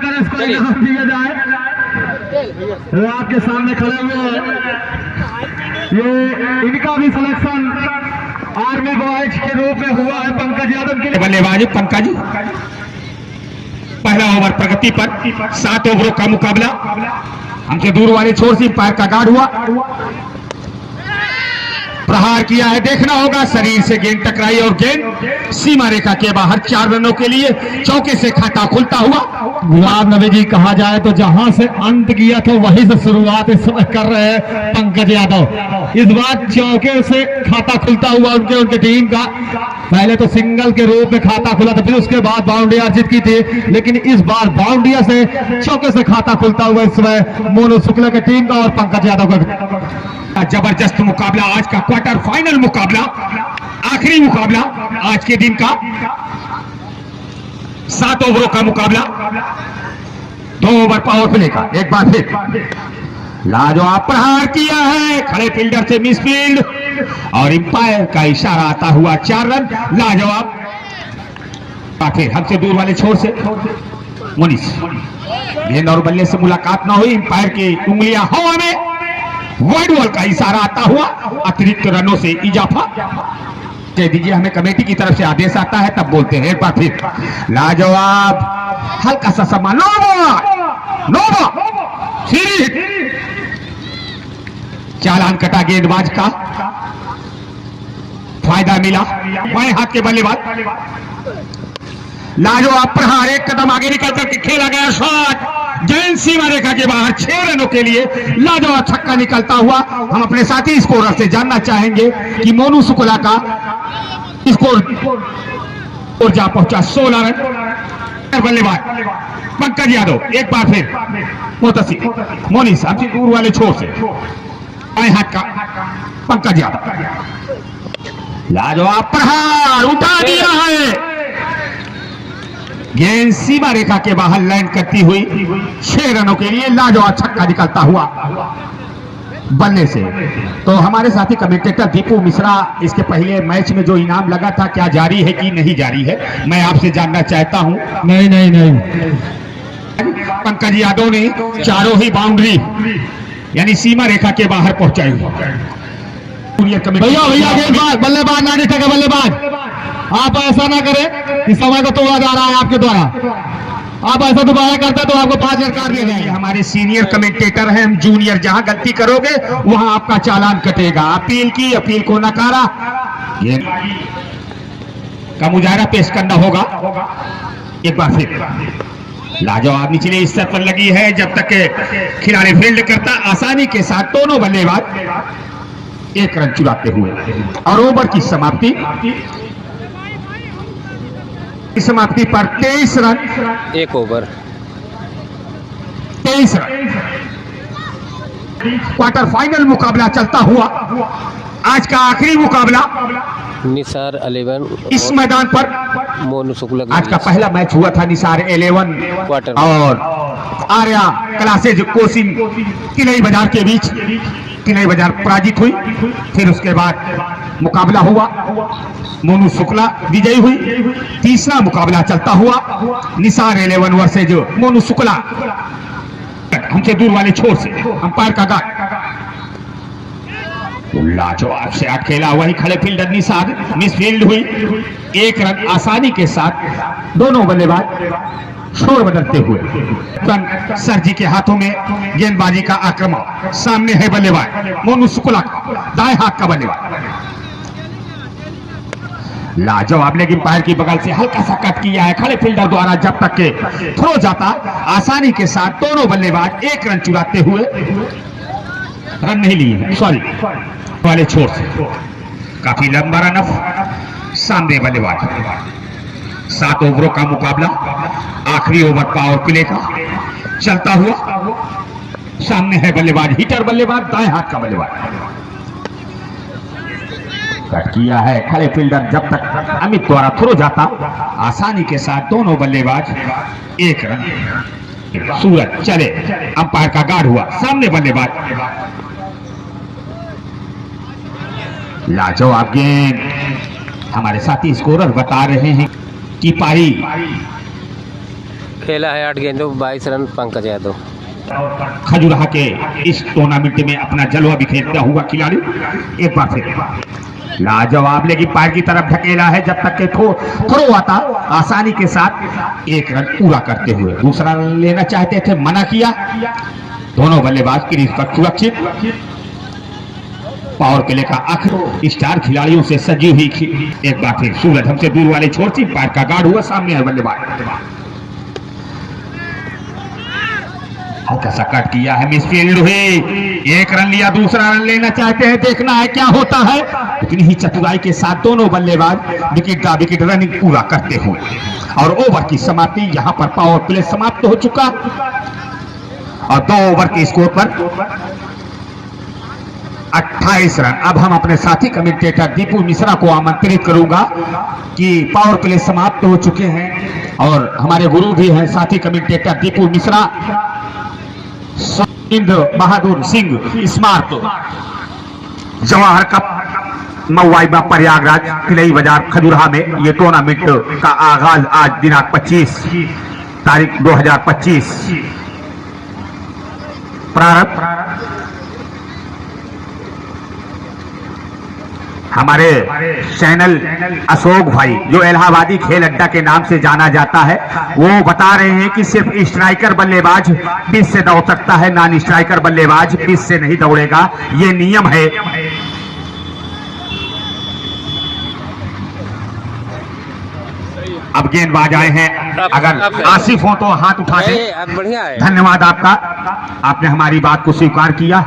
अगर इसको इनाम दिया जाए तो आपके सामने खड़े हुए ये इनका भी सिलेक्शन आर्मी बॉयज के रूप में हुआ है पंकज यादव के लिए। बल्लेबाज पंकज, पहला ओवर प्रगति पर 7 ओवरों का मुकाबला। हमसे दूर वाले छोर से पैर का गार्ड हुआ, प्रहार किया है, देखना होगा शरीर से गेंद टकराई और गेंद सीमा रेखा के बाहर 4 रनों के लिए चौके से खाता खुलता हुआ। गुलाब नबी जी, कहा जाए तो जहां से अंत किया था वहीं से शुरुआत इस समय कर रहे हैं पंकज यादव। इस बार चौके से खाता खुलता हुआ उनके टीम का पहले तो सिंगल के रूप में खाता खुला था, फिर उसके बाद बाउंड्री अर्जित की थी, लेकिन इस बार बाउंड्री से चौके से खाता खुलता हुआ इस समय मोनू शुक्ला की टीम का और पंकज यादव का जबरदस्त मुकाबला, आज का क्वार्टर फाइनल मुकाबला, आखिरी मुकाबला आज के दिन का। 7 ओवरों का मुकाबला, 2 ओवर पावर प्ले का। एक बार फिर लाजवाब प्रहार किया है, खड़े फील्डर से मिस फील्ड और अंपायर का इशारा आता हुआ 4 रन। लाजवाब। फिर हमसे दूर वाले छोर से मोनिस, गेंद और बल्ले से मुलाकात ना हुई, अंपायर की उंगलियां हवा में, वाइड बॉल का इशारा आता हुआ, अतिरिक्त रनों से इजाफा। कह दीजिए हमें कमेटी की तरफ से आदेश आता है तब बोलते हैं। एक बार फिर लाजवाब, हल्का सा सम्मान, नोबा चालान कटा गेंदबाज का, फायदा मिला बाएं हाथ के बल्लेबाज। लाजवाब प्रहार, एक कदम आगे निकल करके खेला गया शॉट, गेंद सीमा रेखा के बाहर 6 रनों के लिए लाजवाब छक्का निकलता हुआ। हम अपने साथी स्कोरर से जानना चाहेंगे कि मोनू शुक्ला का स्कोर और जा पहुंचा 16 रन। बल्लेबाज पंकज यादव, एक बार फिर मोतसी मोनिस, हमसे दूर वाले छोर से बाएं हाथ का पंकज यादव। लाजवाब प्रहार, उठा दिया है, गेंद सीमा रेखा के बाहर लैंड करती हुई 6 रनों के लिए लाजवाब छक्का निकलता हुआ बल्ले से। तो हमारे साथी कमेंटेटर दीपू मिश्रा, इसके पहले मैच में जो इनाम लगा था क्या जारी है कि नहीं जारी है, मैं आपसे जानना चाहता हूं। नहीं। पंकज यादव ने चारों ही बाउंड्री यानी सीमा रेखा के बाहर पहुंचाई। भैया गेंदबाज बल्लेबाज ना निकले, बल्लेबाज आप ऐसा ना करें कि समय को तोड़ा जा रहा है आपके द्वारा। आप ऐसा दोबारा करते तो आपको 5 रन काट दिए जाएंगे। हमारे सीनियर कमेंटेटर हैं, हम जूनियर, जहां गलती करोगे वहां आपका चालान कटेगा। अपील को नकारा, का मुजाहरा पेश करना होगा। एक बार फिर लाजवाब निचले स्तर पर लगी है, जब तक खिलाड़ी फील्ड करता आसानी के साथ दोनों बल्लेबाज 1 रन चुराते हुए। और ओवर की समाप्ति पर 23 run, 1 over 23 run. Quarter final मुकाबला चलता हुआ, आज का आखिरी मुकाबला निसार 11 इस मैदान पर। मोनू शुक्ला आज का पहला मैच हुआ था निसार 11 क्वार्टर और आर्या क्लासेज कोचिंग किलई बाजार के बीच। किलई बाजार पराजित हुई, फिर उसके बाद मुकाबला हुआ, मोनू शुक्ला विजयी हुई। तीसरा मुकाबला चलता हुआ निसार 11 वर्सेज मोनू शुक्ला। हमसे दूर वाले छोर से अंपायर का गार्ड, लाजवाब से खेला, वही खड़े फील्डर निसार मिस फील्ड हुई। 1 रन आसानी के साथ दोनों बल्लेबाज शोर बदलते हुए। सर जी के हाथों में गेंदबाजी का आक्रमण, सामने है बल्लेबाज मोनू शुक्ला का, दाएं हाथ का बल्लेबाज। लाजवाब, लेकिन पैर की बगल से हल्का सा कट किया है खड़े फील्डर द्वारा, जब तक के थ्रो जाता आसानी के साथ दोनों बल्लेबाज 1 रन चुराते हुए, रन नहीं लिए, सॉरी वाले छोर से। काफी लंबा रन ऑफ सामने बल्लेबाज। 7 ओवरों का मुकाबला, आखिरी ओवर पावर प्ले का चलता हुआ। सामने है बल्लेबाज, हिटर बल्लेबाज, दाएं हाथ का बल्लेबाज। कट किया है खड़े फील्डर, जब तक अमित द्वारा थ्रो जाता आसानी के साथ दोनों बल्लेबाज 1 रन। सूरज चले, अंपायर का गार्ड हुआ, सामने बल्लेबाज। लाजवाब गेंद, हमारे साथी स्कोरर बता रहे हैं कि पारी खेला है 8 गेंदों 22 रन पंकज यादव। खजुराहो के इस टूर्नामेंट में अपना जलवा बिखेरता हुआ खिलाड़ी एक बार फिर लाजवाब लेगी पैर की तरफ ढकेला है, जब तक के थ्रो आता आसानी के साथ 1 रन पूरा करते हुए दूसरा रन लेना चाहते थे, मना किया। दोनों बल्लेबाज क्रीज पर सुरक्षित। पावर प्ले का आखिर स्टार खिलाड़ियों से सजी हुई एक बार फिर सूरज हमसे दूर वाले छोड़ती पैर का गार्ड हुआ, सामने है बल्लेबाज, हल्का सा कट किया है, मिसफील्ड हुई। 1 रन लिया, दूसरा रन लेना चाहते हैं, देखना है क्या होता है। इतनी ही चतुराई के साथ दोनों बल्लेबाज विकेट का विकेट रनिंग पूरा करते हुए और ओवर की समाप्ति। यहां पर पावर प्ले समाप्त हो चुका और 2 ओवर के स्कोर पर 28 रन। अब हम अपने साथी कमेंटेटर दीपू मिश्रा को आमंत्रित करूंगा कि पावर प्ले समाप्त हो चुके हैं और हमारे गुरु भी हैं साथी कमेंटेटर दीपू मिश्रा। इंद्र बहादुर सिंह स्मारक जवाहर कप मऊआइबा प्रयागराज तिलई बाजार खजुराहो में ये टूर्नामेंट का आगाज आज दिनांक 25 तारीख 2025 प्रारंभ हमारे चैनल अशोक भाई जो इलाहाबादी खेल अड्डा के नाम से जाना जाता है, वो बता रहे हैं कि सिर्फ स्ट्राइकर बल्लेबाज पिच से दौड़ सकता है, नॉन स्ट्राइकर बल्लेबाज पिच से नहीं दौड़ेगा, ये नियम है। अब गेंदबाज आए हैं, अगर आसिफ हो तो हाथ उठा दें। बढ़िया है, धन्यवाद आपका, आपने हमारी बात को स्वीकार किया,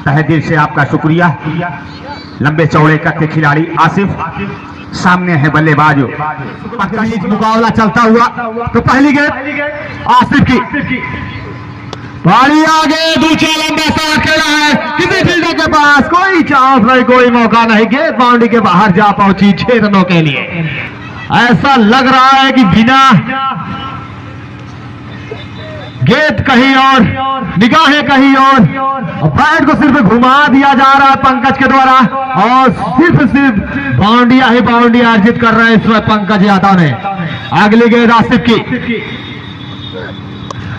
तहे दिल से आपका शुक्रिया। लंबे चौड़े कद के खिलाड़ी आसिफ, सामने है बल्लेबाज। मुकाबला चलता हुआ तो पहली गेंद आसिफ की, बारी आगे, दूसरा लंबा शॉट खेला है, किसी फील्डर के पास कोई चांस नहीं, कोई मौका नहीं, गेंद बाउंड्री के बाहर जा पहुंची 6 रनों के लिए। ऐसा लग रहा है कि बिना गेंद कहीं और, निगाहें कहीं और बैट को सिर्फ घुमा दिया जा रहा है पंकज के द्वारा और सिर्फ बाउंड्रियां ही बाउंड्रियां अर्जित कर रहे हैं इस वक्त पंकज यादव ने। अगली गेंद आसिफ की,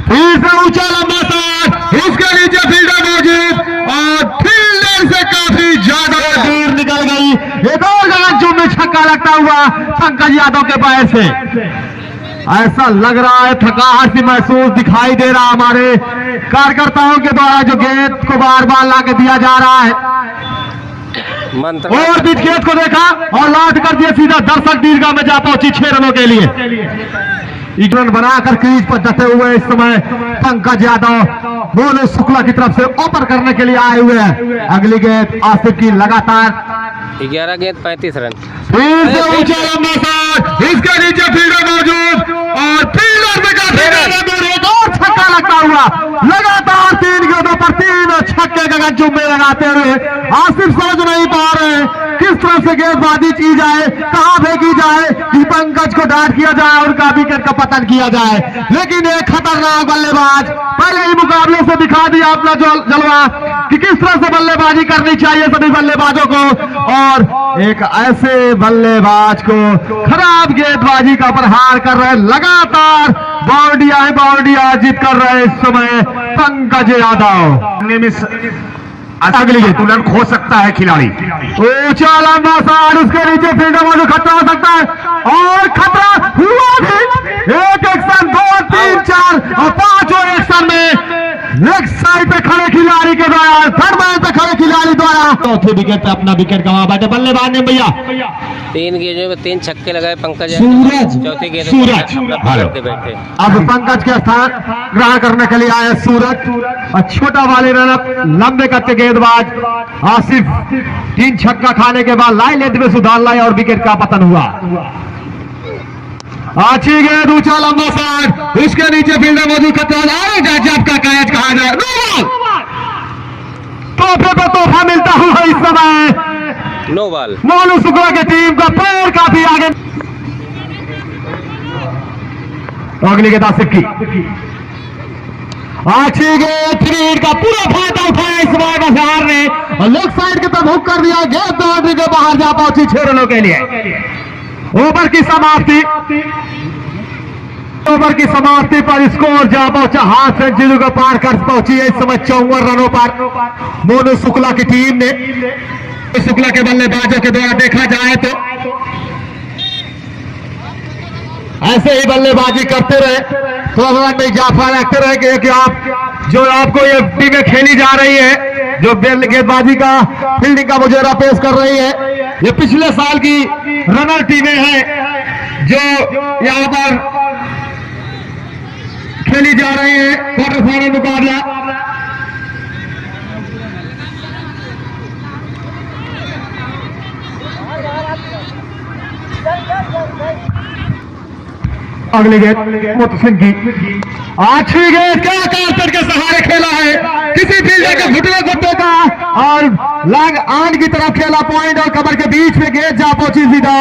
फिर से ऊंचा लंबा शॉट, इसके नीचे फील्डर मौजूद और फील्डर से काफी ज्यादा दूर निकल गई। एक और गगनचुंबी में छक्का लगता हुआ पंकज यादव के पैर से। ऐसा लग रहा है थकावट सी महसूस दिखाई दे रहा हमारे कार्यकर्ताओं के द्वारा, जो गेंद को बार बार ला के दिया जा रहा है। और बीच गेंद को देखा और लौट कर दिया सीधा दर्शक दीर्घा में जा पहुंची 6 रनों के लिए। 1 रन बनाकर क्रीज पर डटे हुए इस समय पंकज यादव मोनू शुक्ला की तरफ से ओवर करने के लिए आए हुए हैं। अगली गेंद आसिफ की, लगातार 11 गेंद 35 रन। फिर से ऊंचा लंबा शॉट, इसके नीचे फील्डर मौजूद और फील्डर में काफी दूर, एक और छक्का लगता हुआ। लगातार 3 गेंदों पर 3 छक्के गगनचुंबी लगाते हुए आसिफ समझ नहीं पा रहे किस तरह से गेंदबाजी की जाए, कहां फेंकी जाए कि पंकज को डांट किया जाए और उनका विकेट का पतन किया जाए। लेकिन एक खतरनाक बल्लेबाज पहले ही मुकाबले से दिखा दिया अपना जलवा कि किस तरह से बल्लेबाजी करनी चाहिए सभी बल्लेबाजों को, और एक ऐसे बल्लेबाज को खराब गेंदबाजी का प्रहार कर रहे, लगातार बाउंड्रियां जीत कर रहे इस समय पंकज यादव। अगली गेंद तुरंत खो सकता है खिलाड़ी, ऊंचा लंबा शॉट, उसके नीचे फील्डर मौजूद, खतरा हो सकता है और खतरा हुआ भी। 1 एक्शन 2 3 4 और 5 और एक्शन में लेग साइड पे खड़े खिलाड़ी के द्वारा, थर्ड मैन पे खड़े खिलाड़ी द्वारा चौथे विकेट पे अपना विकेट गंवा बैठे बल्लेबाज ने। भैया 3 गेंदों में 3 छक्के लगाए पंकज, सूरज चौथी गेंद सूरज बैठे। अब पंकज के स्थान ग्रहण करने के लिए आए सूरज और छोटा वाले रनअप लंबे कच्चे गेंदबाज आसिफ 3 छक्का खाने के बाद लाइन लेंथ में सुधार लाए और विकेट का पतन हुआ। अच्छी गेंद, ऊंचा लंबा शॉट, इसके नीचे फील्डर मौजूद, खतरा जब का कैच कहा जाए, तोहफे पर तोहफा मिलता हुआ इस समय नो बॉल। मोनू शुक्ला की टीम का पैर काफी आगे। अगली गेंद आसिफ की, अच्छी गेंद, थ्री का पूरा फायदा उठाया इस बार का शहर ने और लेग साइड की तरफ हुक कर दिया, गेंद बाउंड्री के बाहर जा पहुंची 6 रनों के लिए। ओवर की समाप्ति ओवर की समाप्ति पर स्कोर जा पहुंचा, हाथ सेंचुरी को पार कर पहुंची है इस समय 54 रनों पर मोनू शुक्ला की टीम ने। शुक्ला के बल्लेबाजों के द्वारा देखा जाए तो ऐसे ही बल्लेबाजी करते रहे तो रन में इजाफा रखते रहे कि आप जो आपको ये टीमें खेली जा रही है, जो गेंदबाजी का फील्डिंग का मुजाहरा पेश कर रही है, ये पिछले साल की रनर टीमें हैं जो यहाँ पर खेली जा रही है क्वार्टर फाइनल मुकाबला। अगली गेंद मोतू सिंह की अच्छी गेंद क्या कार्पेट के सहारे खेला है, किसी फील्डर के घुटने घुटने का और लैग आन की तरफ खेला, पॉइंट और कमर के बीच में गेंद जा पहुंची सीधा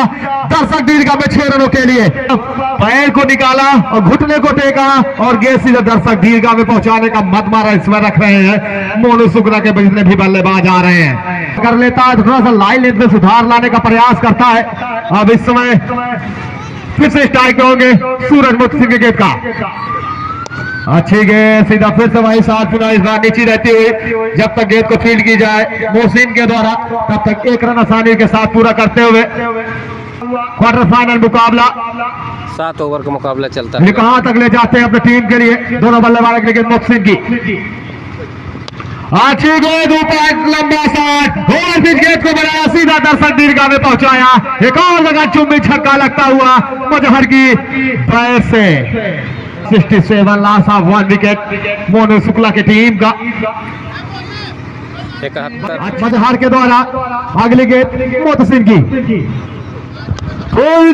दर्शक दीर्घा में 6 रनों के लिए। पैर को निकाला और घुटने को टेका और गेंद सीधा दर्शक दीर्घा में पहुंचाने का मत मारा इसमें रख रहे हैं मोनू शुक्ला के जितने भी बल्लेबाज आ रहे हैं। कर लेता है तो थोड़ा सा लाइन लेंथ में सुधार लाने का प्रयास करता है। अब इस समय फिर से स्ट्राइक होंगे सूरजमुखी सिंह के गेंद का, अच्छी गेंद सीधा फिर से वही साथ पुनः इस बार नीचे रहती हुई जब तक गेंद को फील्ड की जाए मोहसिन के द्वारा, तब तक 1 रन आसानी के साथ पूरा करते हुए क्वार्टर फाइनल मुकाबला 7 ओवर का मुकाबला चलता है। ये कहां तक ले जाते हैं अपने टीम के लिए दोनों बल्लेबाजों के लिए। मोहसिन की अच्छी गेंद ऊपर लंबा शॉट और फिर गेंद को बनाया सीधा दर्शक दीर्घा में पहुंचाया, एक और जगह चुम्बी छक्का लगता हुआ मुजहर की बैट से 67 loss of 1 wicket Monu Shukla की टीम का। 71 मुजहर के द्वारा अगली गेंद मोतू सिंह की और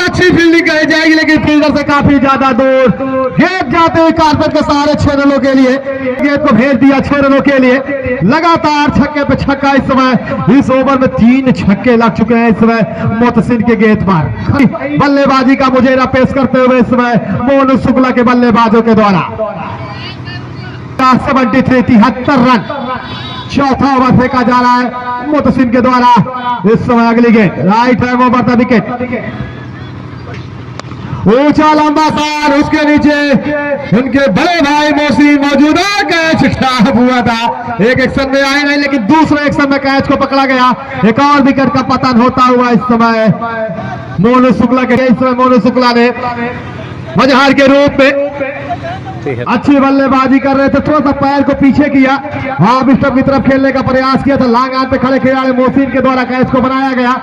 अच्छी फील्डिंग कही जाएगी लेकिन फील्डर से काफी ज्यादा दूर गेंद जाते हुए कारपेट के सहारे 6 रनों के लिए गेंद को भेज दिया 6 रनों के लिए। लगातार छक्के पे छक्का इस समय इस ओवर में 3 छक्के लग चुके हैं इस समय मोहसिन के गेंद पर। बल्लेबाजी का मुजाहरा पेश करते हुए इस समय मोनू शुक्ला के बल्लेबाजों के द्वारा 73 रन, चौथा ओवर फेंका जा रहा है मोहसिन के द्वारा। इस समय अगली गेंद right hand over the wicket, ऊंचा लंबा सार, उसके नीचे उनके बड़े भाई मोहसिन मौजूदा, कैच खराब हुआ था, एक एक्शन में आए नहीं लेकिन दूसरे एक्शन में कैच को पकड़ा गया, एक और विकेट का पतन होता हुआ इस समय मोनू शुक्ला के। इस समय मोनू शुक्ला ने मजहार के रूप में अच्छी बल्लेबाजी कर रहे थे, थोड़ा सा पैर को पीछे किया, हाफ स्टंप की तरफ खेलने का प्रयास किया था, लॉन्ग ऑन पे खड़े खिलाड़ी मोहसिन के द्वारा कैच को बनाया गया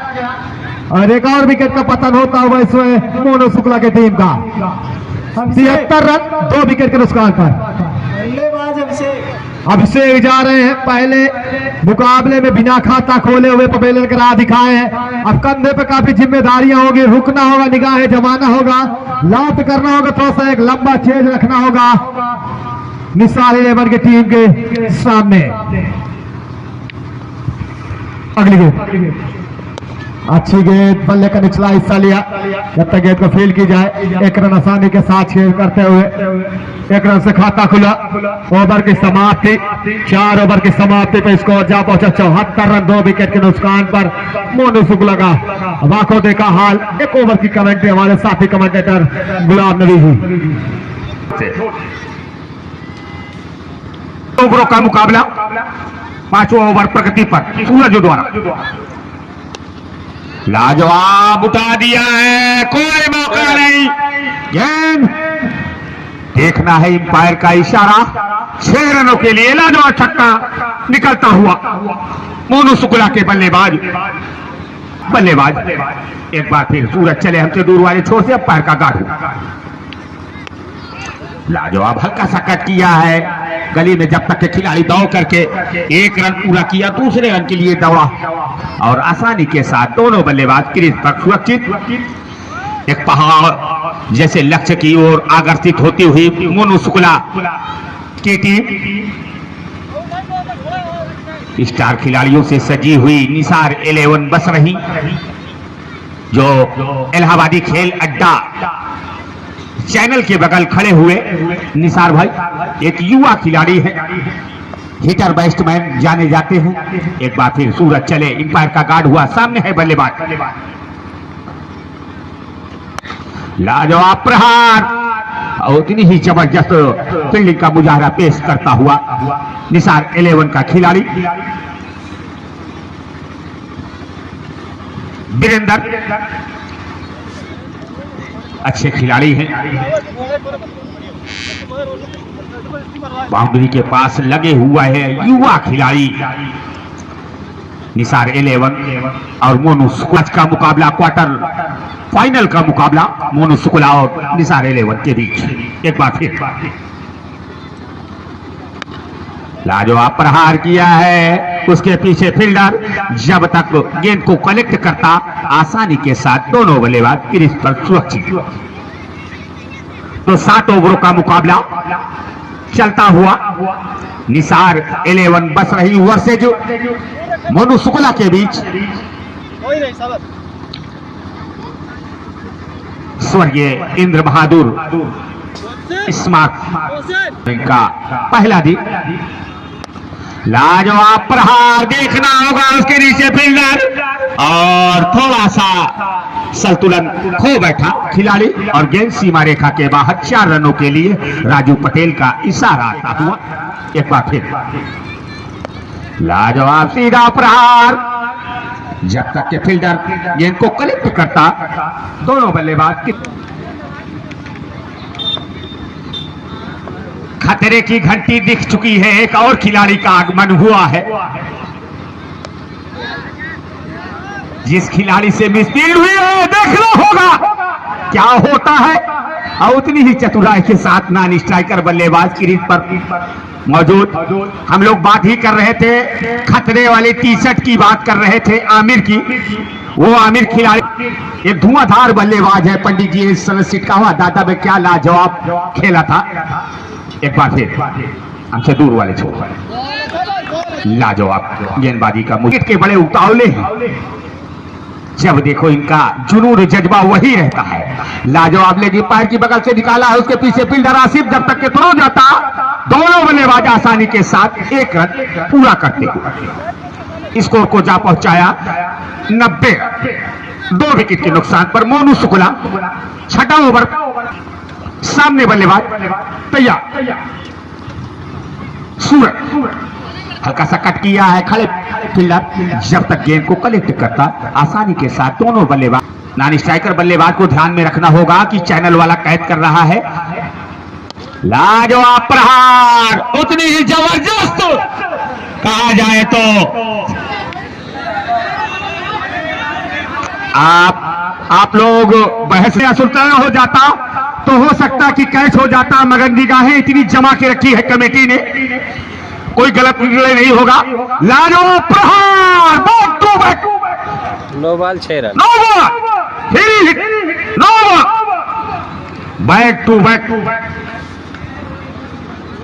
और एक और विकेट का पतन होता हुआ इसमें मोनू शुक्ला की टीम का। 73 रन 2 विकेट के नुकसान पर अभिषेक जा रहे हैं। पहले मुकाबले में बिना खाता खोले हुए पवेलियन का राह दिखाए हैं, अब कंधे पे काफी जिम्मेदारियां होगी, रुकना होगा, निगाहें जमाना होगा, लात करना होगा, थोड़ा सा एक लंबा चेज रखना होगा निसार 11 की टीम के सामने। अगली गेंद अच्छी गेंद, बल्ले का निचला हिस्सा लिया, जब तक गेंद को फील्ड की जाए 1 रन आसानी के साथ खेल करते हुए 1 रन से खाता खुला। ओवर की समाप्ति 4 ओवर की समाप्ति पे स्कोर जा पहुंचा 74 रन 2 विकेट के नुकसान पर मोनू शुक्ला का। आंखों देखा हाल, 1 ओवर की कमेंट्री हमारे साथी कमेंटेटर गुलाम नबी जी। ओवरों का मुकाबला 5वां ओवर प्रगति पर सूरज द्वारा लाजवाब उठा दिया है, कोई मौका नहीं, गेंद देखना है अंपायर का इशारा, 6 रनों के लिए लाजवाब छक्का निकलता हुआ मोनू शुक्ला के बल्लेबाज एक बार फिर सूरज चले हमसे दूर वाले छोर से अंपायर का गार्ड लाजवाब हल्का सा कट किया है गली में, जब तक के खिलाड़ी दौड़ करके 1 रन पूरा किया, दूसरे रन के लिए दौड़ा और आसानी के साथ दोनों बल्लेबाज क्रीज पर सुरक्षित एक पहाड़ जैसे लक्ष्य की ओर आकर्षित होती हुई मोनू शुक्ला की टीम स्टार खिलाड़ियों से सजी हुई निसार 11 बस रही, जो इलाहाबादी खेल अड्डा चैनल के बगल खड़े हुए निसार भाई एक युवा खिलाड़ी है, हिटर बैट्समैन जाने जाते हैं। एक बार फिर सूरज चले, अंपायर का गार्ड हुआ, सामने है बल्लेबाज, लाजवाब प्रहार और उतनी ही जबरदस्त फील्डिंग का मुजाहरा पेश करता हुआ निसार 11 का खिलाड़ी वीरेंद्र अच्छे खिलाड़ी हैं। बाउंड्री के पास लगे हुआ है युवा खिलाड़ी निसार 11 और मोनू शुक्ला का मुकाबला, क्वार्टर फाइनल का मुकाबला मोनू शुक्ला और निसार 11 के बीच। एक बार फिर लाजवाब प्रहार किया है, उसके पीछे फील्डर जब तक गेंद को कलेक्ट करता आसानी के साथ दोनों बल्लेबाज क्रीज पर सुरक्षित। तो 7 ओवरों का मुकाबला चलता हुआ निसार 11 बस रही वर्सेज मोनू शुक्ला के बीच। स्वर्गीय इंद्र बहादुर स्मार्ट का पहला दिन। लाजवाब प्रहार देखना होगा, उसके नीचे फील्डर और थोड़ा सा संतुलन खो बैठा खिलाड़ी और गेंद सीमा रेखा के बाहर 4 रनों के लिए राजू पटेल का इशारा आता हुआ। एक बार फिर लाजवाब सीधा प्रहार, जब तक के फील्डर गेंद को कलेक्ट करता दोनों बल्लेबाज खतरे की घंटी दिख चुकी है। एक और खिलाड़ी का आगमन हुआ है, जिस खिलाड़ी से मिसफील्ड हुई है देखना होगा क्या होता है। और उतनी ही चतुराई के साथ नॉन स्ट्राइकर बल्लेबाज क्रीज पर मौजूद। हम लोग बात ही कर रहे थे, खतरे वाली टी-शर्ट की बात कर रहे थे आमिर की। वो आमिर खिलाड़ी एक धुआंधार बल्लेबाज है। पंडित जी इस समय सीट का हुआ दादा में क्या लाजवाब खेला था। एक बार फिर हमसे दूर वाले छोड़ लाजवाब गेंदबाजी का विकेट के बड़े उतावले हैं, जब देखो इनका जुनून जज्बा वही रहता है। लाजवाब लेगी पैर की बगल से निकाला है, उसके पीछे फील्डर आसिफ जब तक के थ्रो जाता दोनों बल्लेबाज आसानी के साथ 1 रन पूरा करते स्कोर को जा पहुंचाया 90। 2 विकेट के नुकसान पर मोनू शुक्ला 6ठा ओवर। सामने बल्लेबाज तैयार, सूरज हल्का सा कट किया है, खड़े फील्डर जब तक गेंद को कलेक्ट करता आसानी के साथ दोनों बल्लेबाज। नॉन स्ट्राइकर बल्लेबाज को ध्यान में रखना होगा कि चैनल वाला कैद कर रहा है। लाजवाब प्रहार, उतनी ही जबरदस्त कहा जाए तो आप लोग बहस या सुल्ताना हो जाता तो हो सकता कि कैच हो जाता, मगर निगाहें इतनी जमा के रखी है कमेटी ने, कोई गलत निर्णय नहीं होगा। लाजवाब प्रहार, back to back, 9 ball 6 run, 9 ball, 9 ball, back to back.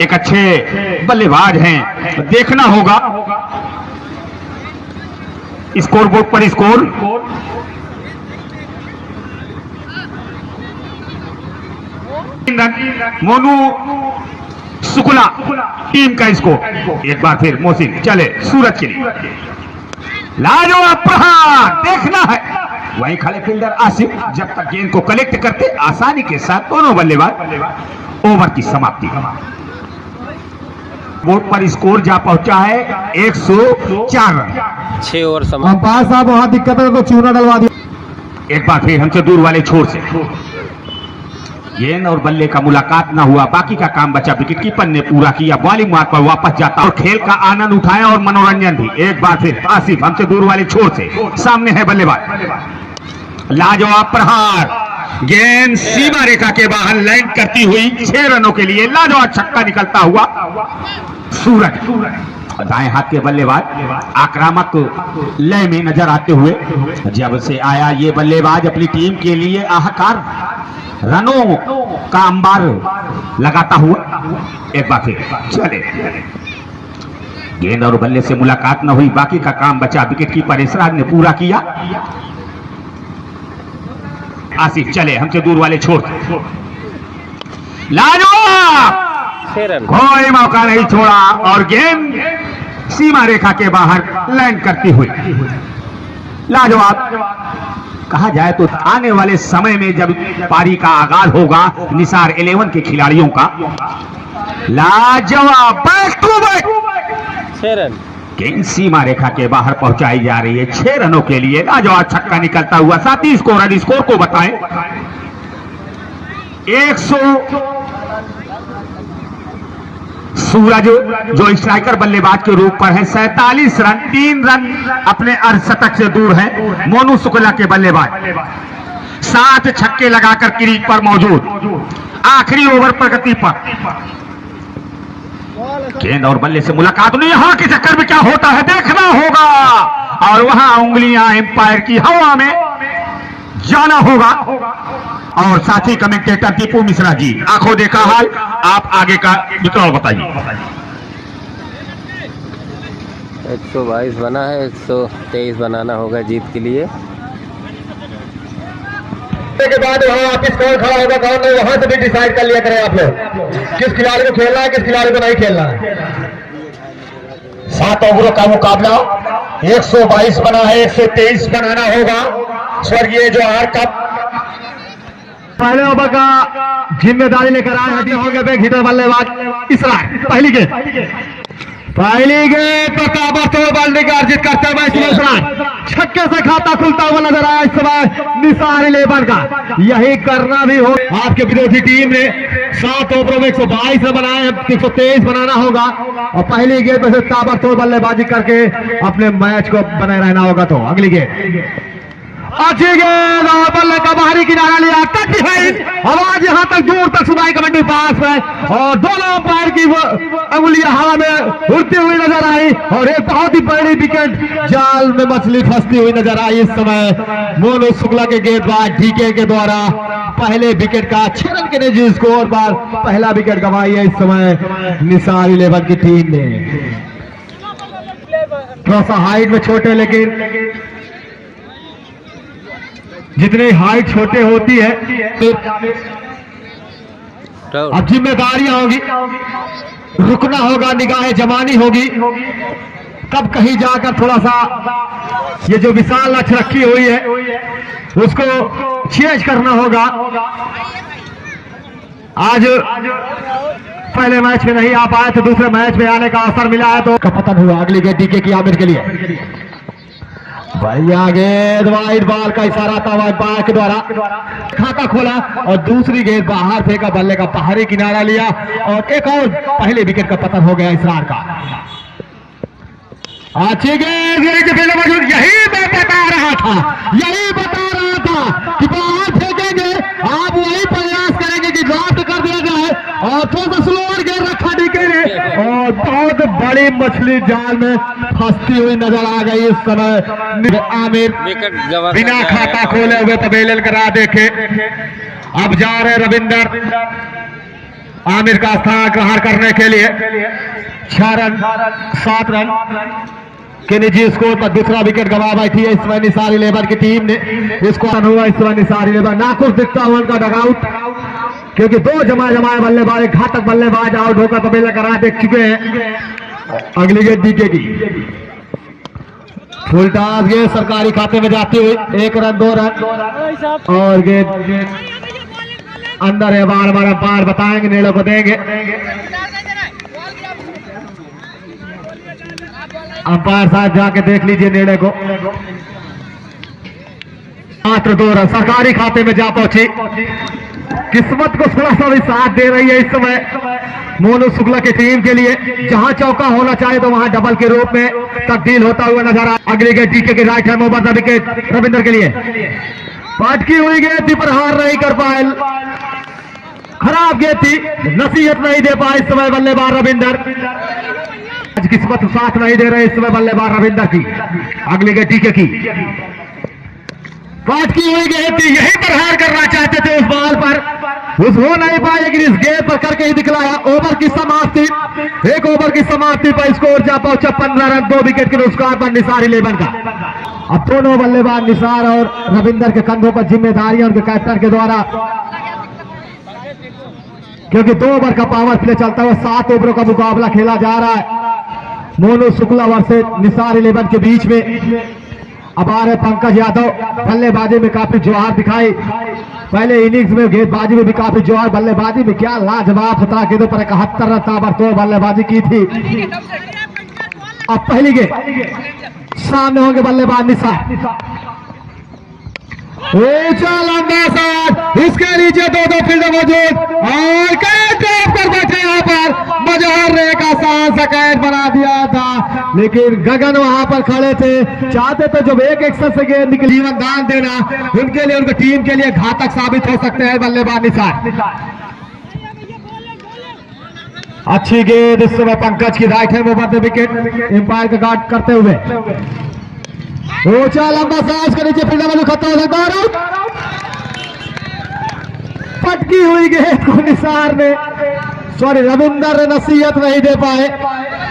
एक अच्छे बल्लेबाज हैं, देखना होगा स्कोर बोर्ड पर स्कोर। मोनू शुक्ला टीम का स्कोर। एक बार फिर मोहसिन चले सूरज के लिए। लाजवाब प्रहार देखना है, वहीं खड़े फील्डर आसिफ जब तक गेंद को कलेक्ट करते आसानी के साथ दोनों बल्लेबाज। ओवर की समाप्ति, बोर्ड पर स्कोर जा पहुंचा है 104 रन। 6 ओवर समाप्त। अंपायर साहब वहां दिक्कत है तो चूना डलवा दिया। एक बार फिर हमसे दूर वाले छोर से गेंद और बल्ले का मुलाकात ना हुआ, बाकी का काम बचा। विकेट कीपर ने पूरा किया, बॉलिंग मार्क पर वापस जाता और खेल का आनंद उठाया और मनोरंजन भी। एक बार फिर आसिफ हमसे दूर वाले छोर से, सामने है बल्लेबाज। लाजवाब प्रहार, गेंद सीमा रेखा के बाहर लैंड करती हुई 6 रनों के लिए लाजवाब छक्का निकलता हुआ सूरज। दाएं हाथ के बल्लेबाज आक्रामक लय में नजर आते हुए जब से आया ये बल्लेबाज अपनी टीम के लिए आहाकार रनों का अंबार लगाता हुआ। एक बार फिर चले, गेंद और बल्ले से मुलाकात न हुई, बाकी का काम बचा। विकेट कीपर इसरार ने पूरा किया। आसिफ चले हमसे दूर वाले छोर, लाजवाब, 6 रन, कोई मौका नहीं छोड़ा और गेंद सीमा रेखा के बाहर लैंड करती हुई लाजवाब कहा जाए तो आने वाले समय में जब पारी का आगाज होगा निसार 11 के खिलाड़ियों का, लाजवाब बैक टू बैक 6 रन गेंद सीमा रेखा के बाहर पहुंचाई जा रही है 6 रनों के लिए। लाजवाब छक्का निकलता हुआ, साथ ही स्कोर को बताएं 100 सूरज जो स्ट्राइकर बल्लेबाज के रूप पर है 47 रन, 3 रन अपने अर्धशतक से दूर है। मोनू शुक्ला के बल्लेबाज 7 छक्के लगाकर क्रीज पर मौजूद, आखिरी ओवर प्रगति पर। गेंद और बल्ले से मुलाकात नहीं, यहाँ के चक्कर में क्या होता है देखना होगा, और वहां उंगलियां एम्पायर की हवा में जाना होगा। और साथी कमेंटेटर दीपू मिश्रा जी, आंखों देखा हाल, आप आगे का वितरण बताइए। 122 बना है, 123 बनाना होगा जीत के लिए। के बाद वहाँ वापिस कौन खड़ा होगा कौन नहीं, वहां से भी डिसाइड कर लिया करें आप लोग किस खिलाड़ी को खेलना है किस खिलाड़ी को नहीं खेलना है। 7 ओवरों का मुकाबला 122 बना है, 123 बनाना होगा। स्वर्गीय जवाहर कप पहले ओवर का जिम्मेदारी लेकर आए हटी होंगे बैक हिटर बल्लेबाज इसरार। पहली गेंद पर ताबड़तोड़ बल्ले का अर्जित करते हुए इसरार छक्के से खाता खुलता हुआ नजर आया इस समय निसार 11 का। यही करना भी हो, आपके विरोधी टीम ने 7 ओवरों में 122 रन बनाए हैं, 123 बनाना होगा और पहली गेंद में से ताबड़तोड़ बल्लेबाजी करके अपने मैच को बनाए रहना होगा। तो अगली गेंद अच्छी गेंद और बल्ले का बाहरी किनारा लिया, कट डिफेंस, आवाज यहां तक दूर तक सुनाई कमेंट्री पास में, और दोनों अंपायर की अंगुलियां हवा में उड़ती हुई नजर आई और एक बहुत ही बड़ी विकेट जाल में मछली फंसती हुई नजर आई। इस समय मोनू शुक्ला के गेंदबाज डीके के द्वारा पहले विकेट का 6 रन के निजी स्कोर पर पहला विकेट गंवाई है इस समय निसार 11 की टीम ने। थोड़ा सा हाइट में छोटे, लेकिन जितनी हाइट छोटे होती है अब जिम्मेदारियां होगी, रुकना होगा, निगाहें जमानी होगी, तब कहीं जाकर थोड़ा सा ये जो विशाल लक्ष्य रखी हुई है उसको चेंज करना होगा। आज पहले मैच में नहीं आ पाए तो दूसरे मैच में आने का अवसर मिला है, तो पतन हुआ। अगली गेंद डीके की आमिर के लिए, बढ़िया गेंद, वाइड बॉल का इशारा था वाइड बॉल के द्वारा, खाता खोला और दूसरी गेंद बाहर फेंका, बल्ले का बाहरी किनारा लिया और एक और पहले विकेट का पतन हो गया इसरार का। अच्छी गेंद, यही मैं बता रहा था कि बाहर फेंकेंगे, आप वही प्रयास करेंगे कि ड्राफ्ट कर दिया जाए और थोड़ा सा स्लोअर गेंद रखा डीके ने और बहुत बड़ी मछली जाल में फंसती हुई नजर आ गई इस समय। आमिर बिना खाता खोले हुए तबेलन करा देखे, अब जा रहे रविंदर आमिर का स्थान ग्रहण करने के लिए। 6 रन 7 रन के निजी स्कोर पर दूसरा विकेट गंवा बैठी है इस समय निसार 11 की टीम ने। इसको हुआ इस समय निसार 11 नाखुश दिखता हुआ उनका डगआउट, क्योंकि 2 जमाए बल्लेबाज, घातक बल्लेबाज आउट होकर तबेला करा देख चुके हैं। अगली गेंद डीके की, फुल टॉस गेंद सरकारी खाते में जाती हुई 1 रन 2 रन और गेंद अंदर है। बार बार अंपायर बताएंगे, नेड़ों को देंगे, अंपायर साहब जाके देख लीजिए नेड़े को। मात्र 2 रन सरकारी खाते में जा पहुंची, किस्मत को थोड़ा सा भी साथ दे रही है इस समय मोनू शुक्ला की टीम के लिए। जहां चौका होना चाहे तो वहां डबल के रूप में तब्दील होता हुआ नजर आ। अगली गेंद डीके के right hand over the wicket Ravinder के लिए, पटकी हुई गेंद थी पर हार नहीं कर पाए, खराब गेंद थी, नसीहत नहीं दे पाए इस समय बल्लेबाज रविंदर, किस्मत साथ नहीं दे रहे इस समय बल्लेबाज रविंदर की। अगली गेंद डीके की, पटकी हुई गेंद थी, यही पर हार करना चाहते थे उस बॉल पर, उस हो नहीं पाए, लेकिन इस गेंद पर करके ही दिखलाया। ओवर की समाप्ति, 1 ओवर की समाप्ति पर स्कोर जा पहुंचा 15 रन 2 विकेट के नुकसान पर निसार 11 का। अब दोनों बल्लेबाज निसार और रविंदर के कंधों पर जिम्मेदारियां उनके कैप्टन के द्वारा, क्योंकि 2 ओवर का पावर प्ले चलता हुआ 7 ओवरों का मुकाबला खेला जा रहा है मोनू शुक्ला वर्सेस निसार 11 के बीच में। अब आ रहे पंकज यादव, बल्लेबाजी में काफी जोहार दिखाई, पहले इनिंग्स में गेंदबाजी में भी काफी जोहार, बल्लेबाजी में क्या लाजवाब 17 गेंदों पर 71 रन ताबड़तोड़ बल्लेबाजी की थी। अब पहली गेंद सामने होंगे बल्लेबाज निसार, ऊंचा लंबा शॉट, इसके नीचे दो फील्डर मौजूद और कैच कर बैठे यहाँ पर मजहर ने एक आसान सा कैच बना दिया था, लेकिन गगन वहां पर खड़े थे, चाहते तो जब एक एक्शन से गेंद निकली जीवन दान देना उनके लिए, उनकी टीम के लिए घातक साबित हो सकते हैं बल्लेबाज निसार। अच्छी गेंद इस समय पंकज की right hand over the wicket, umpire का गार्ड करते हुए ऊंचा लंबा सांस के नीचे फील्डर में खत्म हो सकता है, पटकी हुई गेंद को निसार ने रविंदर ने नसीहत नहीं दे पाए,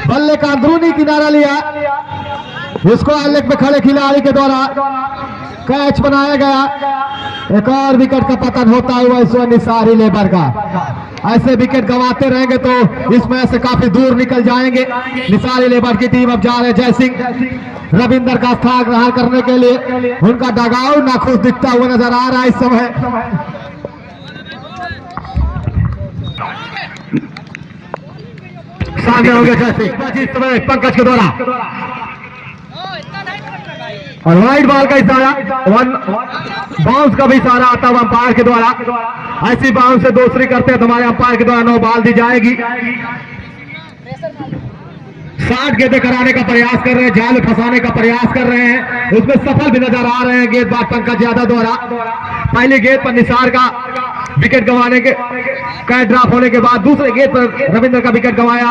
बल्ले का अंदरूनी किनारा लिया, उसको लेग में खड़े खिलाड़ी के द्वारा कैच बनाया गया, एक और विकेट का पतन होता हुआ इस निसार ही लेबर का। ऐसे विकेट गंवाते रहेंगे तो इस मैच से काफी दूर निकल जाएंगे। निसारी लेबर की टीम अब जा रहे जय सिंह रविंदर का स्थान ग्रहण करने के लिए, उनका डगाव नाखुश दिखता हुआ नजर आ रहा है इस समय। सामने हो गया जय सिंह इस समय पंकज के द्वारा, और वाइड बॉल का इशारा, वन बाउंस का भी इशारा आता हुआ अंपायर के द्वारा, ऐसी बाउंस से दूसरी करते हैं तो हमारे अंपायर के द्वारा 9 बॉल दी जाएगी। 60 गेंदें कराने का प्रयास कर रहे हैं, जाल फंसाने का प्रयास कर रहे हैं, उसमें सफल भी नजर आ रहे हैं गेंदबाज पंकज यादव द्वारा। पहली गेंद पर निसार का विकेट गंवाने के कैच ड्रॉप होने के बाद दूसरे गेंद पर रविंद्र का विकेट गंवाया,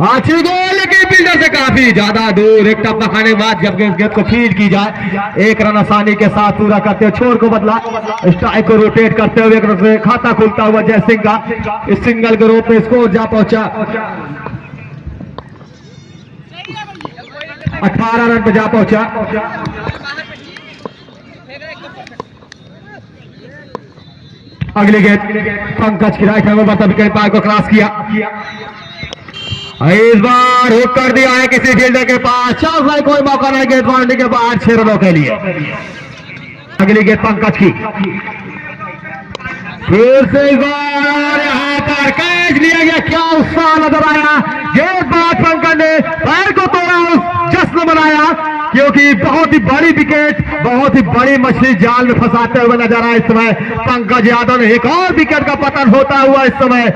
अच्छी गेंद लेकिन फील्डर से काफी ज्यादा दूर, एक टप्पा खाने के बाद जब गेंद को फील्ड की जाए, एक रन आसानी के साथ पूरा करते हुए छोर को बदला, स्ट्राइक को रोटेट करते हुए एक रन से खाता खुलता हुआ जय सिंह का इस सिंगल के रूप में स्कोर जा पहुंचा 18 रन पे जा पहुंचा। अगली गेंद पंकज की राइट हैंड में विकेट पार को क्रॉस किया, इस बार हुक कर दिया है किसी फील्डर के पास, चार भाई कोई मौका नहीं गेंद मारने के बाद 6 रनों के लिए। अगली गेंद पंकज की, फिर से इस बार यहाँ पर कैच लिया गया, क्या उत्साह नजर आया, गेंदबाज पंकज ने पैर को तोड़ा, जश्न मनाया, क्योंकि बहुत ही बड़ी विकेट, बहुत ही बड़ी मछली जाल में फंसाते हुए नजर आया इस समय पंकज यादव ने। एक और विकेट का पतन होता हुआ इस समय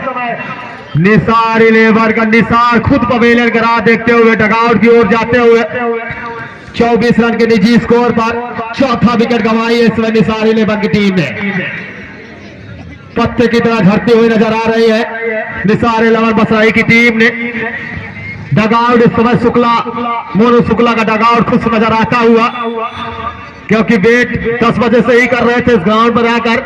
निसार लेबर का, निसार खुद पवेलियन करा देखते हुए डगआउट की ओर जाते हुए 24 रन के निजी स्कोर पर चौथा विकेट गंवाई है इस समय निसार लेबर की टीम ने। पत्ते की तरह झड़ती हुई नजर आ रही है निसार लेबर बसराई की टीम ने। डगआउट इस समय शुक्ला, मोनू शुक्ला का डगआउट खुश नजर आता हुआ, क्योंकि वेट 10 बजे से ही कर रहे थे इस ग्राउंड पर आकर,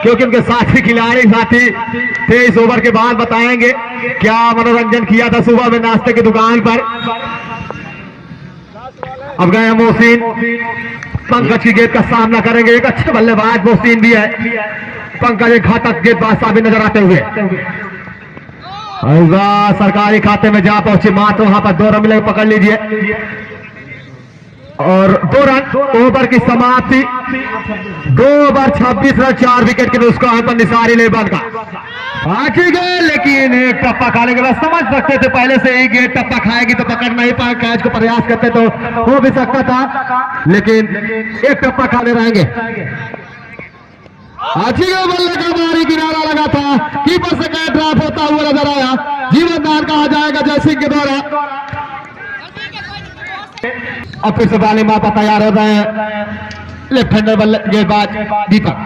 क्योंकि उनके साथी खिलाड़ी 23 ओवर के बाद बताएंगे क्या मनोरंजन किया था सुबह में नाश्ते की दुकान पर। अब गए मोहसिन, पंकज की गेंद का सामना करेंगे, एक अच्छे बल्लेबाज मोहसिन भी है, पंकज एक घातक गेंदबाज साबित नजर आते हुए सरकारी खाते में जा पहुंची, मात्र वहां पर 2 रन मिले, पकड़ लीजिए, और 2 रन ओवर की समाप्ति, 2 ओवर 26 रन 4 विकेट के नुकसान पर निसारी लेबर का। अच्छी गेंद, लेकिन एक टप्पा खाने के बाद समझ सकते थे पहले से ही गेंद टप्पा खाएगी तो पकड़ नहीं पाए, कैच को प्रयास करते तो हो भी सकता था, लेकिन एक टप्पा खाने रहेंगे। अच्छी गेंद, बल्ले का भारी किनारा लगा था, कीपर से कैच ड्रॉप होता हुआ नजर आया, जीवन दान कहा जाएगा जय सिंह के द्वारा। अब फिर से बाली मापा तैयार हो रहे हैं लेफ्ट हैंडर गेंदबाज दीपक।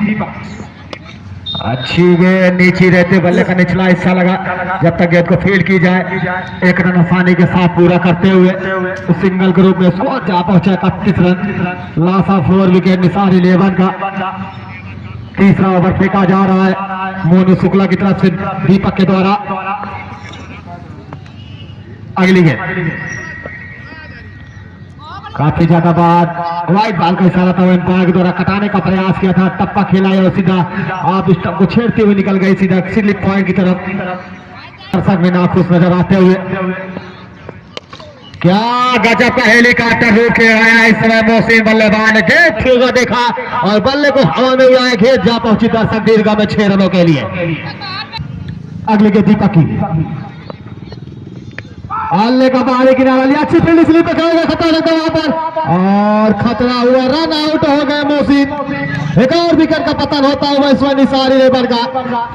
अच्छी गेंद नीचे रहते बल्ले का निचला हिस्सा लगा, जब तक गेंद को फील्ड की जाए, एक रन आसानी के साथ पूरा करते हुए सिंगल के रूप में स्कोर जा पहुंचा 31 run. Loss of 4 wicket Nisari labour का। तीसरा ओवर फेंका जा रहा है मोनू शुक्ला की तरफ से दीपक के द्वारा। अगली गेंद काफी ज्यादा बाद वाइड बॉल का इशारा था, एम्पायर के द्वारा कटाने का प्रयास किया था, टप्पा खेला और सीधा आप स्टंप को छेड़ते हुए निकल गए सीधा स्लिप पॉइंट की तरफ। दर्शक में नाखुश नजर आते हुए क्या गजब का हेलीकॉप्टर रूप के आया इस समय मोहसिन बल्लेबाज ने गेंद छूगा देखा और बल्ले को हवा में उड़ाया, गेंद जा पहुंची दर्शक दीर्घा में 6 रनों के लिए। अगले के दीपक की आल्ले का बाहरी किनारा लिया, अच्छी फील्ड स्लिप पे करेगा, खतरा लगता वहां पर और खतरा हुआ, रन आउट हो गए मोहसिन। एक और विकेट का पतन होता हुआ इस समय निसारी लेबर का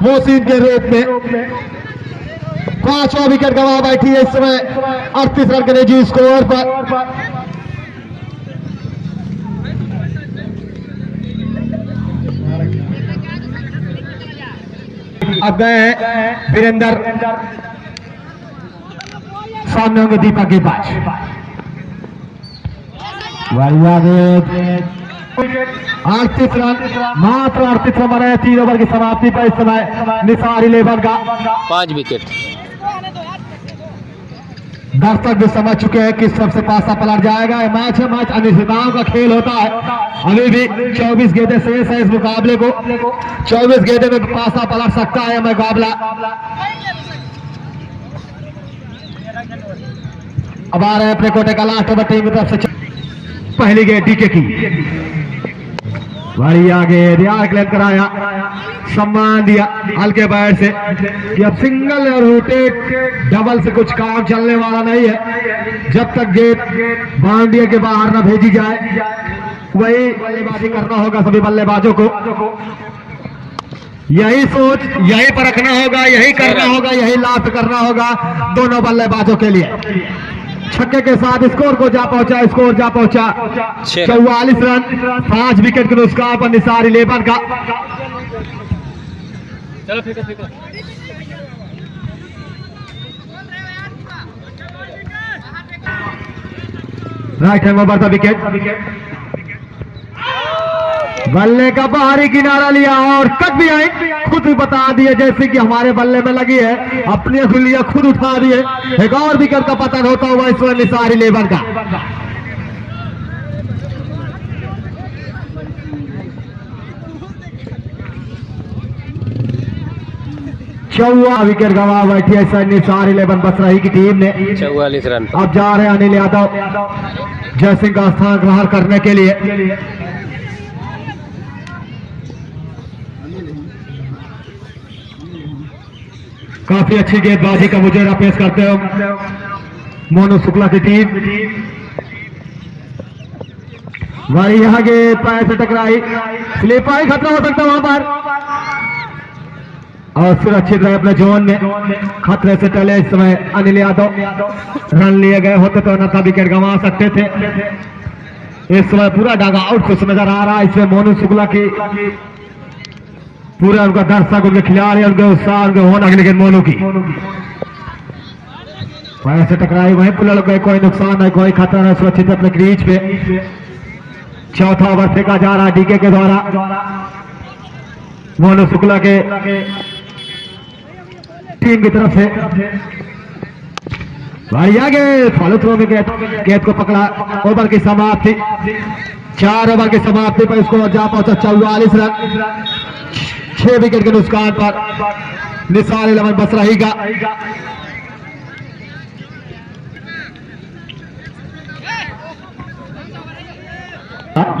मोहसिन के रूप में। 5वां विकेट गंवा बैठी है इस समय 38 रन के निजी स्कोर पर। अब गए वीरेंद्र, सामने होंगे दीपक के पास। बढ़िया गेंद, 38 रन, मात्र 38 रन बने 3 ओवर की समाप्ति पर इस समय निसार 11 का 5 विकेट। दर्शक भी समझ चुके हैं किस तरफ से पासा पलट जाएगा। मैच है, मैच अनिश्चितताओं का खेल होता है। अभी भी 24 गेंदें शेष है इस मुकाबले को, 24 गेंदे में पासा पलट सकता है मुकाबला। अब आ रहे हैं अपने कोटे का लास्ट ओवर टीम की तरफ से। पहली गेंद डीके की, बढ़िया गेंद यार, क्लेम कराया, सम्मान दिया हल्के बैट से कि अब सिंगल और रोटेट डबल से कुछ काम चलने वाला नहीं है। जब तक गेंद बाउंड्री के बाहर न भेजी जाए वही बल्लेबाजी करना होगा सभी बल्लेबाजों को। यही सोच, यही परखना होगा, यही करना होगा, यही लास्ट करना होगा दोनों बल्लेबाजों के लिए। छक्के के साथ स्कोर को जा पहुंचा, स्कोर जा पहुंचा 44 रन, 5 विकेट के नुकसान पर निसार 11 का। चलो फिर राइट हैंड ओवर था विकेट, बल्ले का बाहरी किनारा लिया और कट भी आई, खुद बता दिए जैसे कि हमारे बल्ले में लगी है, अपनी खुलिया खुद उठा दिए। एक और विकेट का पतन होता हुआ इस वक्त निसार 11 का। चौवा विकेट गंवा बैठी है सर निसार 11 बसराही की टीम ने। 44 रन। अब जा रहे हैं अनिल यादव जयसिंह का स्थान ग्रहण करने के लिए। काफी अच्छी गेंदबाजी का मुजरा पेश करते हो मोनू शुक्ला की टीम। वही यहाँ गेंद पैर से टकराई, स्लिप आई, खतरा हो सकता वहां पर और सुरक्षित रहे अपने जोन में। खतरे से टले इस समय अनिल यादव, रन लिए गए होते तो अन्यथा विकेट गंवा सकते थे। इस समय पूरा डागा आउट कुछ नजर आ रहा है इसमें मोनू शुक्ला की, पूरा उनका दर्शक, उनके खिलाड़ी, उनके उत्साह, उनके होना, लेकिन मोनू की पैर से टकराई, वहीं पुलड़ गए, कोई नुकसान नहीं, कोई खतरा नहीं, सुरक्षित अपने क्रीज पे। चौथा ओवर फेंका जा रहा है डीके के द्वारा मोनू शुक्ला के टीम की तरफ से। बढ़िया गेंद, फॉलो थ्रो में गेंद को पकड़ा। ओवर की समाप्ति, 4 ओवर की समाप्ति पर इसको जा पहुंचा 44 रन, 6 विकेट के नुकसान पर निसार 11 बसराही का।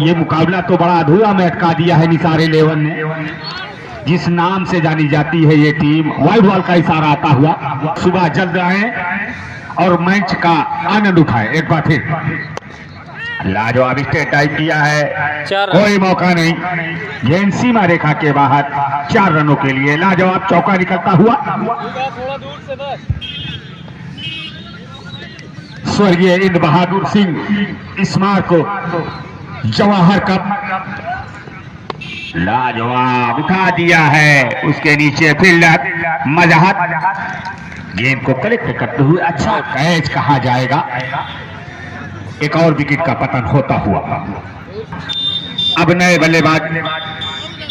ये मुकाबला तो बड़ा अधूरा में अटका दिया है निसार 11 ने। जिस नाम से जानी जाती है ये टीम, वाइड बॉल का इशारा आता हुआ सुबह जल्द आए और मैच का आनंद उठाए। एक बार फिर लाजवाब स्टेट टाइप किया है, कोई मौका नहीं, गेंद सीमा रेखा के बाहर 4 रनों के लिए लाजवाब चौका निकलता हुआ। स्वर्गीय इंद बहादुर सिंह स्मारक को जवाहर कप लाजवाब उठा दिया है। उसके नीचे फील्डर मजहत गेंद को कलेक्ट करते हुए अच्छा कैच कहा जाएगा। एक और विकेट का पतन होता हुआ। अब नए बल्लेबाज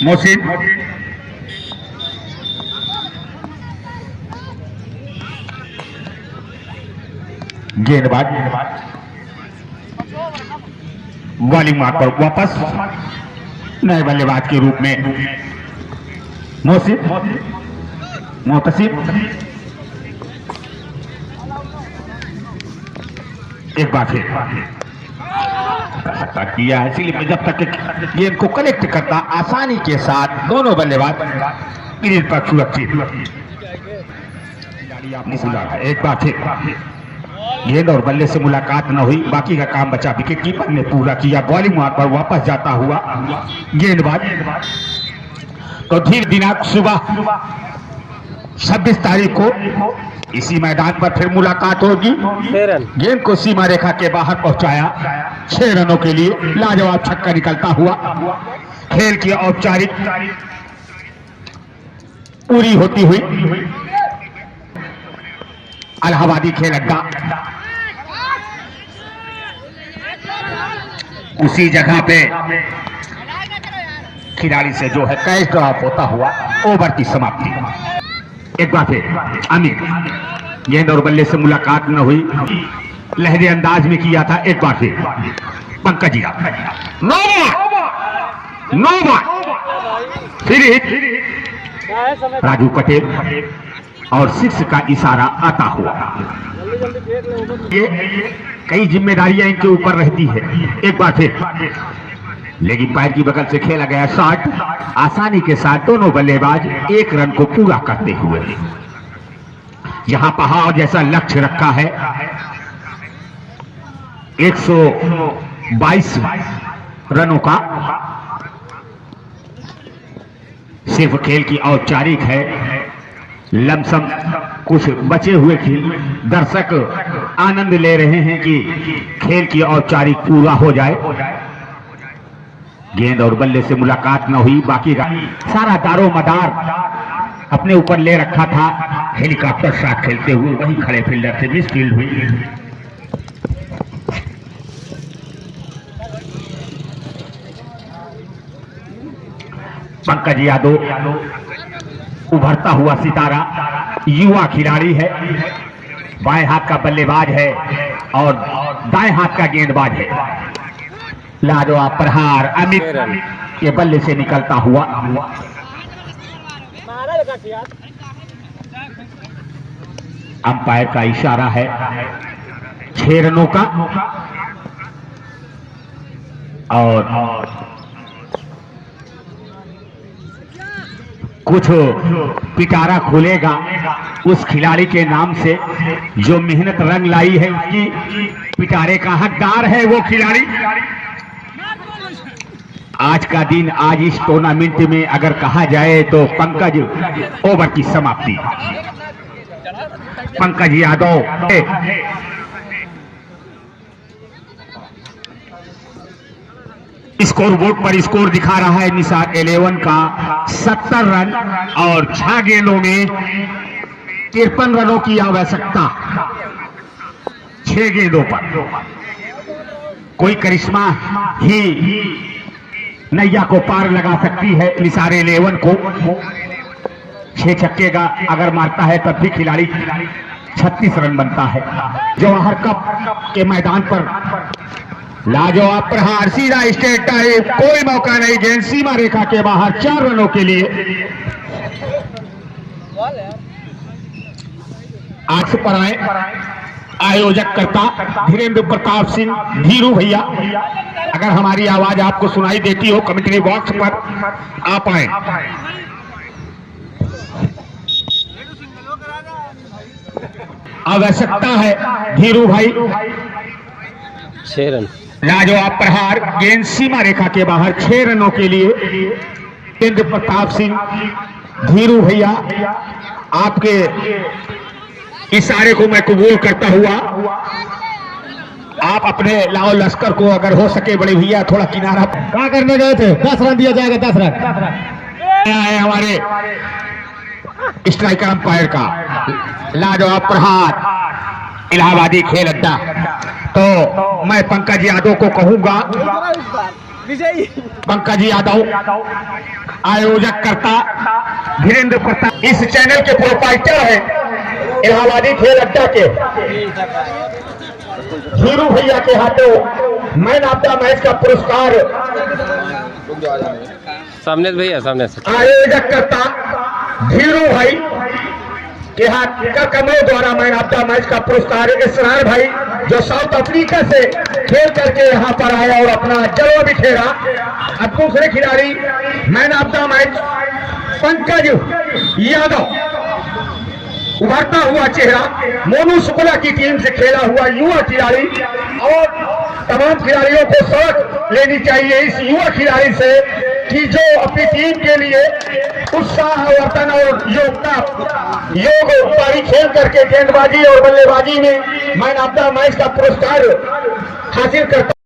मोहसिन, गेंदबाज बॉलिंग मार्क पर वापस नए बल्लेबाज के रूप में मोहतसिब। एक बार फिर किया है, इसलिए जब तक गेंद को कलेक्ट करता आसानी के साथ दोनों बल्लेबाज क्रीज पर सुरक्षित। एक बार फिर गेंद और बल्ले से मुलाकात न हुई, बाकी का काम बचा विकेट कीपर ने पूरा किया। बॉलिंग वहां पर वापस जाता हुआ गेंदबाज। तो धीरे दिनांक सुबह 26 तारीख को इसी मैदान पर फिर मुलाकात होगी। गेंद को सीमा रेखा के बाहर पहुंचाया 6 रनों के लिए, लाजवाब छक्का निकलता हुआ खेल की औपचारिक पूरी होती हुई इलाहाबादी खेल अड्डा उसी जगह पे खिलाड़ी से जो है कैच ड्रॉप होता हुआ ओवर की समाप्ति। एक बार फिर अमित, गेंद और बल्ले से मुलाकात न हुई, लहरे अंदाज में किया था। एक बार फिर पंकज जी, नो फिर राजू पटेल और 6 का इशारा आता हुआ। ये कई जिम्मेदारियां इनके ऊपर रहती है। एक बार फिर लेकिन पैर की बगल से खेला गया शॉट आसानी के साथ दोनों बल्लेबाज 1 रन को पूरा करते हुए यहां पहाड़ जैसा लक्ष्य रखा है। 122 रनों का सिर्फ खेल की औपचारिक है। लमसम कुछ बचे हुए खेल दर्शक आनंद ले रहे हैं कि खेल की औपचारिक पूरा हो जाए। गेंद और बल्ले से मुलाकात न हुई, बाकी का सारा दारो मदार अपने ऊपर ले रखा था। हेलीकॉप्टर शॉट खेलते हुए वही खड़े फील्डर से मिस फील्ड हुई। पंकज यादव उभरता हुआ सितारा, युवा खिलाड़ी है, बाएं हाथ का बल्लेबाज है और दाएं हाथ का गेंदबाज है। लाजवाब प्रहार अमित के बल्ले से निकलता हुआ अंपायर का इशारा है 6 रनों का। और कुछ पिटारा खुलेगा उस खिलाड़ी के नाम से जो मेहनत रंग लाई है, उसकी पिटारे का हकदार है वो खिलाड़ी। आज का दिन, आज इस टूर्नामेंट में अगर कहा जाए तो पंकज ओवर की समाप्ति। पंकज यादव स्कोर बोर्ड पर स्कोर दिखा रहा है निसार 11 का 70 रन और 6 गेंदों में 53 रनों की आवश्यकता। 6 गेंदों पर कोई करिश्मा ही नैया को पार लगा सकती है। निसार 11 को 6 छक्के का अगर मारता है तब भी खिलाड़ी 36 रन बनता है। जवाहर कप के मैदान पर लाजवाब प्रहार, सीधा स्ट्रेट टाइप, कोई मौका नहीं। गेंद सीमा रेखा के बाहर 4 रनों के लिए। आठ पर आए आयोजक करता धीरेन्द्र प्रताप सिंह धीरू भैया। अगर हमारी आवाज आपको सुनाई देती हो कमेंट्री बॉक्स पर आप आए। आवश्यकता है धीरू भाई 6 रन। लाजवाब प्रहार, गेंद सीमा रेखा के बाहर 6 रनों के लिए। धीरेन्द्र प्रताप सिंह धीरू भैया, आपके इशारे को मैं कबूल करता हुआ आप अपने लाओ लश्कर को अगर हो सके बड़े भैया थोड़ा किनारा। क्या करने गए थे? 10 रन दिया जाएगा, 10 रन। हमारे स्ट्राइकर अंपायर का लाजवाब प्रहार, इलाहाबादी खेल अड्डा। तो मैं पंकज यादव को कहूंगा, पंकज यादव आयोजक करता धीरेन्द्र प्रताप, इस चैनल के प्रोपाइटर है इलाहाबादी खेल अड्डा के धीरू भैया के हाथों मैन ऑफ द मैच का पुरस्कार सामने भैया, सामने से आयोजक करता धीरू भाई के हाथ का कमल द्वारा मैन ऑफ द मैच का पुरस्कार इसरार भाई जो साउथ अफ्रीका से खेल करके यहाँ पर आया और अपना जलवा बिखेरा। अब दूसरे खिलाड़ी man of the match Pankaj Yadav, उभरता हुआ चेहरा, मोनू शुक्ला की टीम से खेला हुआ युवा खिलाड़ी। और तमाम खिलाड़ियों को सबक लेनी चाहिए इस युवा खिलाड़ी से कि जो अपनी टीम के लिए उत्साह, वर्तन और योगदारी खेल करके गेंदबाजी और बल्लेबाजी में मैन ऑफ द मैच का पुरस्कार हासिल करता